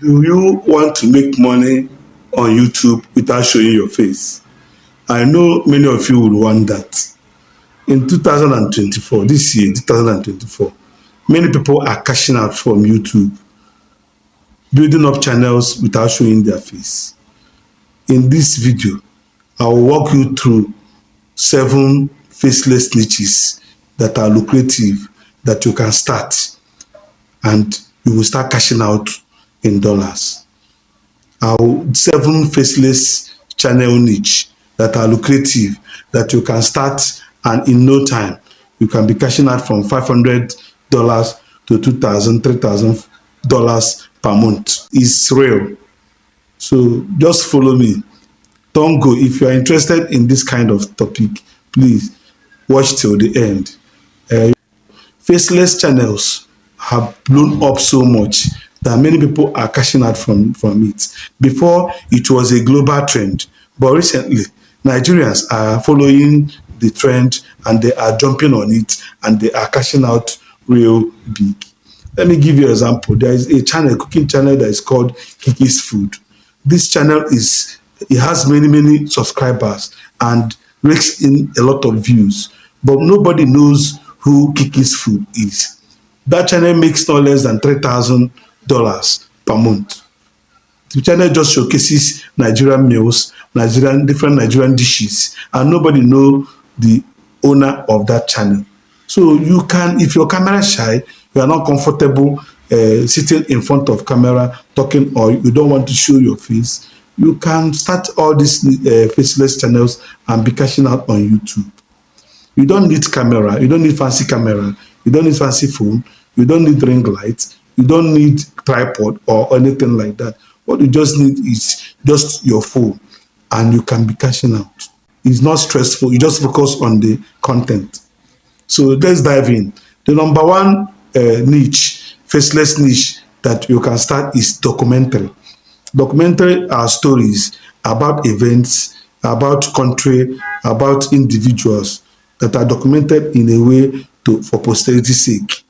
Do you want to make money on YouTube without showing your face? I know many of you would want that. In 2024, this year, 2024, many people are cashing out from YouTube, building up channels without showing their face. In this video, I will walk you through 7 faceless niches that are lucrative that you can start and you will start cashing out in dollars. Our 7 faceless channel niche that are lucrative that you can start, and in no time you can be cashing out from $500 to $2,000, $3,000 per month. It's real. So just follow me. Don't go. If you are interested in this kind of topic, please watch till the end. Faceless channels have blown up so much that many people are cashing out from it. Before, it was a global trend, but recently Nigerians are following the trend and they are jumping on it and they are cashing out real big. Let me give you an example. There is a channel, cooking channel, that is called Kiki's Food. This channel it has many subscribers and rakes in a lot of views, but nobody knows who Kiki's Food is. That channel makes no less than $3,000 per month. The channel just showcases Nigerian meals, different Nigerian dishes, and nobody know the owner of that channel. So you can, if you're camera shy, you are not comfortable sitting in front of camera talking, or you don't want to show your face, you can start all these faceless channels and be cashing out on YouTube. You don't need camera, you don't need fancy camera, you don't need fancy phone, you don't need ring lights, you don't need tripod or anything like that. What you just need is just your phone and you can be cashing out. It's not stressful, you just focus on the content. So let's dive in. The number one niche, faceless niche that you can start is documentary. Documentary are stories about events, about country, about individuals that are documented in a way for posterity's sake.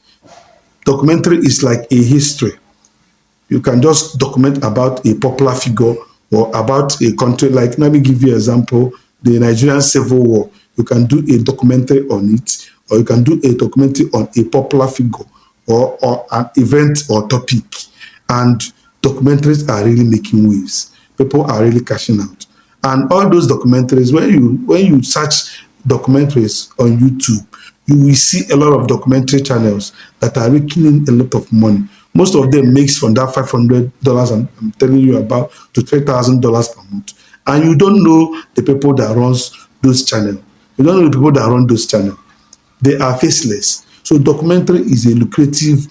Documentary is like a history. You can just document about a popular figure or about a country. Like, let me give you an example, the Nigerian Civil War. You can do a documentary on it, or you can do a documentary on a popular figure or an event or topic. And documentaries are really making waves. People are really cashing out. And all those documentaries, when you search documentaries on YouTube, you will see a lot of documentary channels that are raking in a lot of money. Most of them makes from that $500 I'm telling you about to $3,000 per month. And you don't know the people that runs those channels. You don't know the people that run those channels. They are faceless. So documentary is a lucrative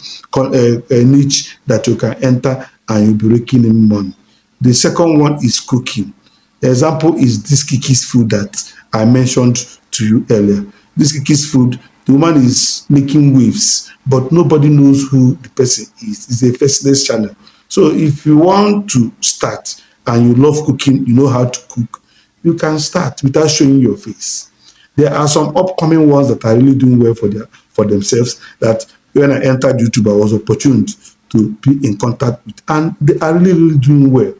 niche that you can enter and you'll be raking in money. The second one is cooking. The example is this Kiki's Food that I mentioned to you earlier. This Kiki's Food, the woman is making waves, but nobody knows who the person is. It's a faceless channel. So if you want to start and you love cooking, you know how to cook, you can start without showing your face. There are some upcoming ones that are really doing well for themselves, that when I entered YouTube, I was opportune to be in contact with, and they are really doing well.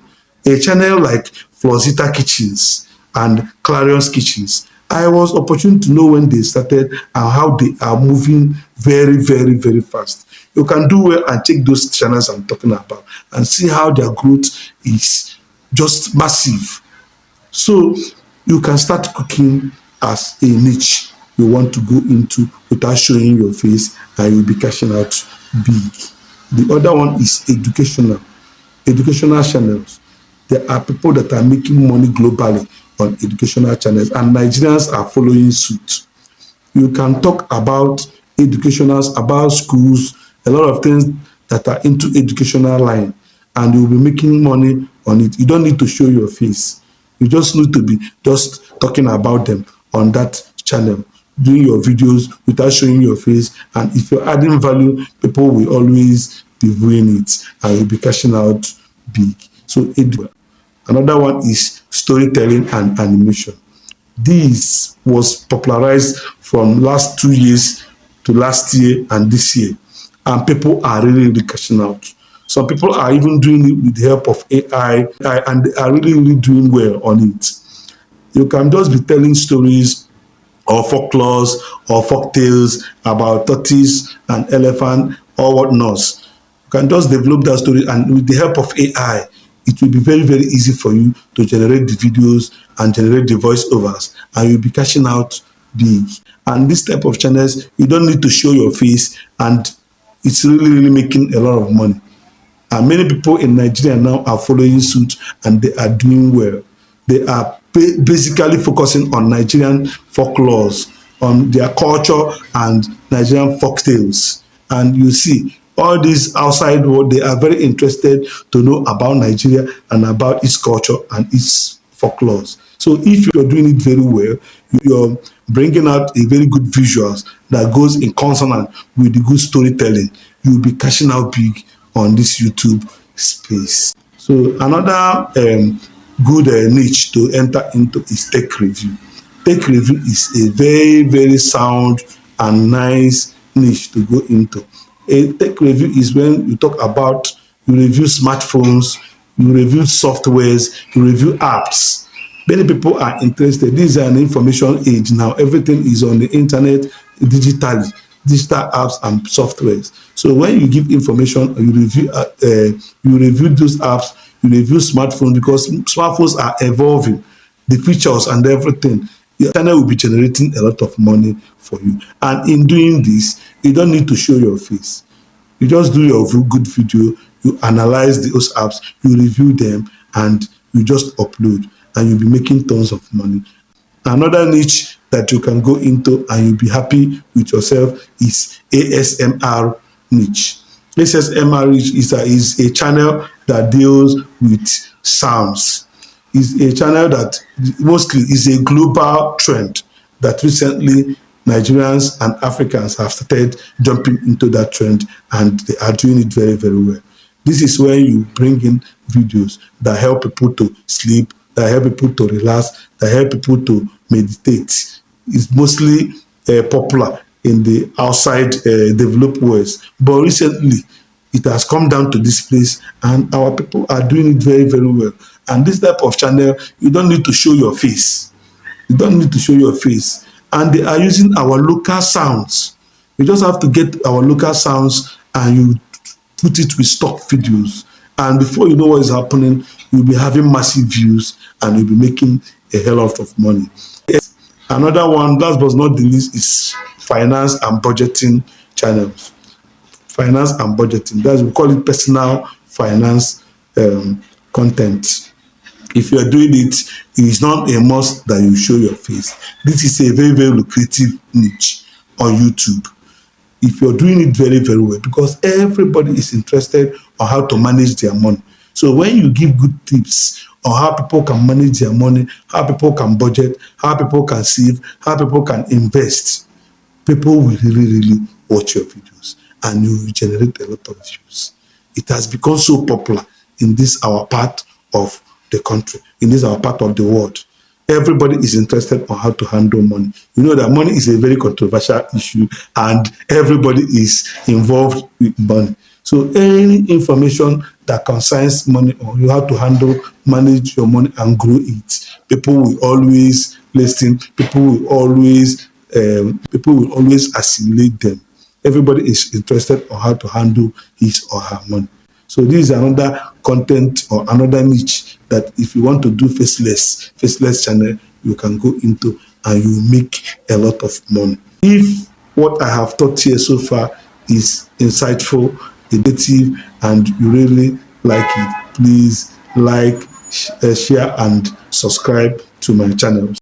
A channel like Flosita Kitchens and Clarion's Kitchens, I was opportune to know when they started and how they are moving very fast. You can do well and check those channels I'm talking about and see how their growth is just massive. So you can start cooking as a niche you want to go into without showing your face, and you'll be cashing out big. The other one is educational channels. There are people that are making money globally on educational channels, and Nigerians are following suit. You can talk about educationals, about schools, a lot of things that are into educational line, and you'll be making money on it. You don't need to show your face. You just need to be just talking about them on that channel, doing your videos without showing your face. And if you're adding value, people will always be viewing it and you'll be cashing out big. So another one is storytelling and animation. This was popularized from last 2 years to last year and this year, and people are really cashing out. Some people are even doing it with the help of AI, and they are really, really doing well on it. You can just be telling stories or folklores or folk tales about tortoise and elephant or whatnot. You can just develop that story, and with the help of AI, it will be very, very easy for you to generate the videos and generate the voiceovers, and you'll be cashing out big. And this type of channels, you don't need to show your face, and it's really, really making a lot of money. And many people in Nigeria now are following suit, and they are doing well. They are basically focusing on Nigerian folklores, on their culture and Nigerian folk tales. And you see, all these outside world, they are very interested to know about Nigeria and about its culture and its folklores. So if you're doing it very well, you're bringing out a very good visuals that goes in consonant with the good storytelling, you'll be cashing out big on this YouTube space. So another good niche to enter into is tech review. Tech review is a very, very sound and nice niche to go into. A tech review is when you talk about, you review smartphones, you review softwares, you review apps. Many people are interested. This is an information age now. Everything is on the internet digitally, digital apps and softwares. So when you give information, you review those apps, you review smartphones, because smartphones are evolving, the features and everything. Your channel will be generating a lot of money for you. And in doing this, you don't need to show your face. You just do your good video, you analyze those apps, you review them, and you just upload, and you'll be making tons of money. Another niche that you can go into and you'll be happy with yourself is ASMR niche. ASMR niche is a channel that deals with sounds. It's a channel that mostly is a global trend that recently Nigerians and Africans have started jumping into that trend, and they are doing it very, very well. This is where you bring in videos that help people to sleep, that help people to relax, that help people to meditate. It's mostly popular in the outside developed world, but recently it has come down to this place, and our people are doing it very, very well. And this type of channel, you don't need to show your face. You don't need to show your face. And they are using our local sounds. You just have to get our local sounds and you put it with stock videos. And before you know what is happening, you'll be having massive views and you'll be making a hell lot of money. Another one, last but not the least, is finance and budgeting channels. Finance and budgeting. That's, we call it personal finance content. If you are doing it, it is not a must that you show your face. This is a very, very lucrative niche on YouTube. If you're doing it very, very well, because everybody is interested on how to manage their money. So when you give good tips on how people can manage their money, how people can budget, how people can save, how people can invest, people will really, really watch your videos and you will generate a lot of views. It has become so popular in this our part of the country, in this our part of the world. Everybody is interested on how to handle money. You know that money is a very controversial issue and everybody is involved with money. So any information that concerns money, or you have to handle, manage your money and grow it, people will always listen, people will always assimilate them. Everybody is interested on how to handle his or her money. So this is another content or another niche that if you want to do faceless channel, you can go into and you make a lot of money. If what I have taught here so far is insightful, educative, and you really like it, please like, share, and subscribe to my channel.